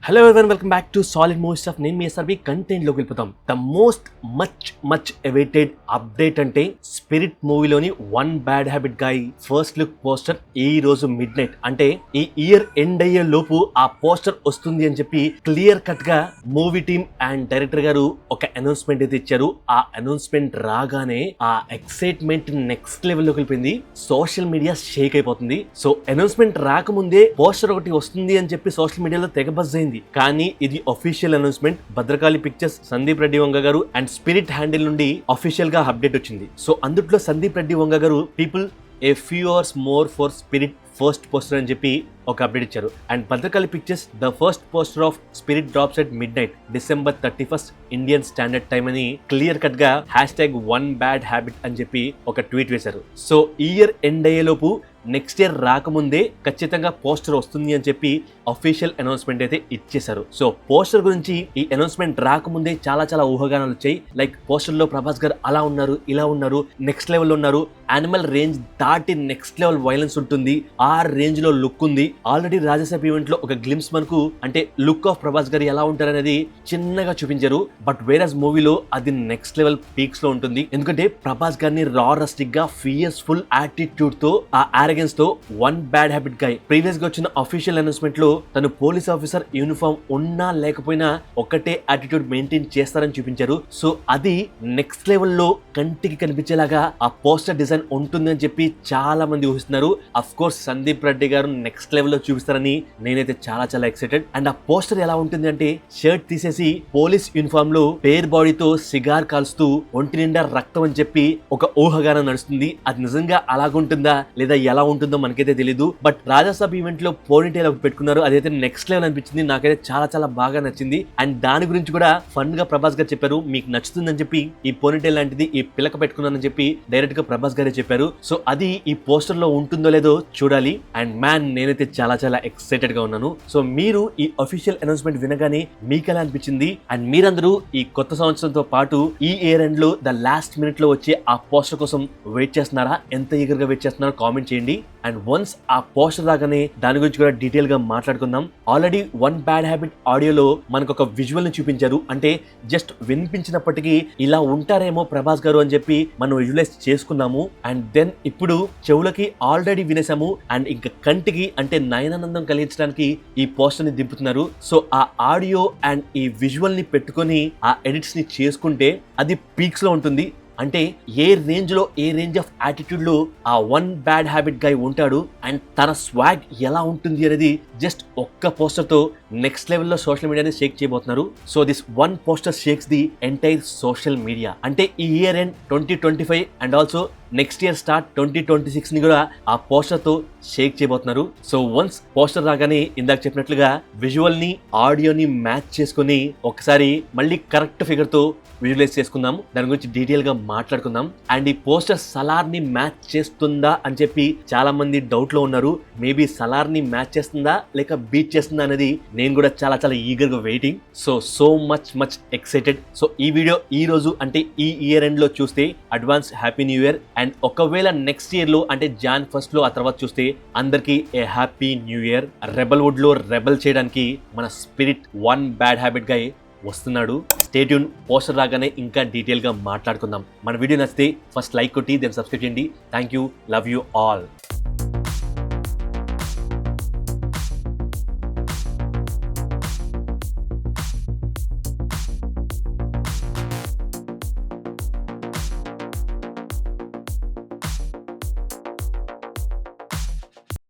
Hello everyone, welcome back to solid movie stuff. నేను మీ SRB కంటెంట్లోకి వెళ్ళిపోతాం. The most much awaited update అంటే స్పిరిట్ మూవీలోని one bad habit guy first look poster ఈ రోజు మిడ్ నైట్ అంటే ఈ ఇయర్ ఎండ్ అయ్యే లోపు ఆ పోస్టర్ వస్తుంది అని చెప్పి క్లియర్ కట్ గా మూవీ టీమ్ అండ్ డైరెక్టర్ గారు ఒక అనౌన్స్మెంట్ అయితే ఇచ్చారు. ఆ అనౌన్స్మెంట్ రాగానే ఆ ఎక్సైట్మెంట్ నెక్స్ట్ లెవెల్ లోకి వెళ్ళిపోయింది. సోషల్ మీడియా షేక్ అయిపోతుంది. సో అనౌన్స్మెంట్ రాకముందే పోస్టర్ ఒకటి వస్తుంది అని చెప్పి సోషల్ మీడియాలో తెగ బజ్ అయింది. కానీ ఇది official announcement. Bhadrakali pictures Sandeep Reddy Vanga గారు అండ్ స్పిరిట్ హ్యాండిల్ నుండి అఫీషియల్ గా అప్డేట్ వచ్చింది. సో అందుట్లో సందీప్ రెడ్డి వంగ గారు people a few hours more for spirit first poster అని చెప్పి ఒక అప్డేట్ ఇచ్చారు. And Bhadrakali pictures the first poster of spirit drops at midnight December 31st Indian standard time అని క్లియర్ కట్ గా #1 bad habit అని చెప్పి ఒక ట్వీట్ వేశారు. సో ఇయర్ ఎండ్ అయ్యేలోపు నెక్స్ట్ ఇయర్ రాకముందే ఖచ్చితంగా పోస్టర్ వస్తుంది అని చెప్పి అఫీషియల్ అనౌన్స్మెంట్ అయితే ఇచ్చేశారు. సో పోస్టర్ గురించి ఈ అనౌన్స్మెంట్ రాకముందే చాలా ఊహాగానాలు వచ్చాయి. లైక్ పోస్టర్ లో ప్రభాస్ గారు అలా ఉన్నారు, ఇలా ఉన్నారు, నెక్స్ట్ లెవెల్ ఉన్నారు, యానిమల్ రేంజ్ దాటి నెక్స్ట్ లెవెల్ వైలెన్స్ ఉంటుంది, ఆ రేంజ్ లో లుక్ ఉంది. ఆల్రెడీ రాజసాబ్ ఈవెంట్ లో ఒక గ్లిమ్స్ మనకు అంటే లుక్ ఆఫ్ ప్రభాస్ గారు ఎలా ఉంటారు అనేది చిన్నగా చూపించారు. బట్ వేరస్ మూవీలో అది నెక్స్ట్ లెవెల్ పీక్స్ లో ఉంటుంది. ఎందుకంటే ప్రభాస్ గారిని రా రస్టిక్ గా ఫియర్స్ఫుల్ యాటిట్యూడ్ తో ఆ ఆరగెన్స్ తో one bad habit guy previous గా వచ్చిన అఫీషియల్ అనౌన్స్మెంట్ లో తను పోలీస్ ఆఫీసర్ యూనిఫామ్ ఉన్నా లేకపోయినా ఒకటే యాటిట్యూడ్ మెయింటైన్ చేస్తారని చూపించారు. సో అది నెక్స్ట్ లెవెల్ లో కంటికి కనిపించేలాగా ఆ పోస్టర్ డిజైన్ ఉంటుంది అని చెప్పి చాలా మంది ఊహిస్తున్నారు. అఫ్ కోర్స్ సందీప్ రెడ్డి గారు నెక్స్ట్ లెవెల్ లో చూపిస్తారని నేనైతే చాలా ఎక్సైటెడ్. అండ్ ఆ పోస్టర్ ఎలా ఉంటుంది అంటే షర్ట్ తీసేసి పోలీస్ యూనిఫామ్ లో పేర్ బాడీతో సిగార్ కాల్స్తూ ఒంటి నిండా రక్తం అని చెప్పి ఒక ఊహగానం నడుస్తుంది. అది నిజంగా అలాగుంటుందా లేదా ఎలా ఉంటుందో మనకైతే తెలీదు. బట్ రాజాసాబ్ ఈవెంట్ లో పోనీటైల్ ఒకటి పెట్టుకున్నారు, అదైతే నెక్స్ట్ లెవెల్ అనిపించింది. నాకైతే చాలా బాగా నచ్చింది. అండ్ దాని గురించి కూడా ఫన్ గా ప్రభాస్ గారు చెప్పారు, మీకు నచ్చుతుందని చెప్పి ఈ పోనీటైల్ లాంటిది ఈ పిలక పెట్టుకున్నానని చెప్పి డైరెక్ట్ గా ప్రభాస్ గారే చెప్పారు. సో అది ఈ పోస్టర్ లో ఉంటుందో లేదో చూడాలి. అండ్ మ్యాన్ నేనైతే చాలా ఎక్సైటెడ్ గా ఉన్నాను. సో మీరు ఈ అఫీషియల్ అనౌన్స్మెంట్ వినగానే మీకు ఎలా అనిపించింది? అండ్ మీరందరూ ఈ కొత్త సంవత్సరంతో పాటు ఈ ఇయర్ ఎండ్ లో ద లాస్ట్ మినిట్ లో వచ్చే ఆ పోస్టర్ కోసం వెయిట్ చేస్తున్నారా? ఎంత ఈగర్ గా వెయిట్ చేస్తున్నారో కామెంట్ చేయండి. అండ్ వన్స్ ఆ పోస్టర్ రాగానే దాని గురించి కూడా డీటెయిల్ గా మాట్లాడుకుందాం. ఆల్రెడీ వన్ బ్యాడ్ హ్యాబిట్ ఆడియోలో మనకు ఒక విజువల్ ని చూపించారు. అంటే జస్ట్ వినిపించినప్పటికీ ఇలా ఉంటారేమో ప్రభాస్ గారు అని చెప్పి మనం విజువలైజ్ చేసుకున్నాము. అండ్ దెన్ ఇప్పుడు చెవులకి ఆల్రెడీ వినేసాము. అండ్ ఇంకా కంటికి అంటే నయనానందం కలిగించడానికి ఈ పోస్టర్ ని దింపుతున్నారు. సో ఆ ఆడియో అండ్ ఈ విజువల్ ని పెట్టుకొని ఆ ఎడిట్స్ ని చేసుకుంటే అది పీక్స్ లో ఉంటుంది. అంటే ఏ రేంజ్ ఆఫ్ యాటిట్యూడ్ లో ఆ వన్ బ్యాడ్ హ్యాబిట్ గాయ్ ఉంటాడు అండ్ తన స్వాగ్ ఎలా ఉంటుంది అనేది జస్ట్ ఒక్క పోస్టర్ తో నెక్స్ట్ లెవెల్ లో సోషల్ మీడియాని షేక్ చేయబోతున్నారు. So this one poster shakes the entire social media. అంటే ఈ year end 2025 and also next year start 2026 ని కూడా ఆ పోస్టర్ తో షేక్ చేయబోతున్నారు. సో వన్స్ పోస్టర్ రాగానే ఇందాక చెప్పినట్లుగా విజువల్ ని ఆడియోని మ్యాచ్ చేసుకుని ఒకసారి మళ్ళీ కరెక్ట్ ఫిగర్ తో విజువలైజ్ చేసుకుందాం. దాని గురించి డీటెయిల్ గా మాట్లాడుకుందాం. అండ్ ఈ పోస్టర్ సలార్ ని మ్యాచ్ చేస్తుందా అని చెప్పి చాలా మంది డౌట్ లో ఉన్నారు. మేబీ సలార్ ని మ్యాచ్ చేస్తుందా లేక బీట్ చేస్తుందా అనేది నేను కూడా చాలా ఈగర్ గా waiting. So much excited. So ఈ వీడియో ఈ రోజు అంటే ఈ ఇయర్ ఎండ్ లో చూస్తే advance happy new year. And ఒకవేళ నెక్స్ట్ ఇయర్ లో అంటే Jan 1st లో ఆ తర్వాత చూస్తే అందరికి ఏ happy new year. Rebel would లో రెబల్ చేయడానికి మన స్పిరిట్ వన్ బ్యాడ్ హ్యాబిట్ గా వస్తున్నాడు. Stay tune. పోస్టర్ రాగానే ఇంకా డీటెయిల్ గా మాట్లాడుకుందాం. మన వీడియో నచ్చితే ఫస్ట్ లైక్ కొట్టి దెన్ సబ్స్క్రైబ్ చేయండి. Thank you, love you all.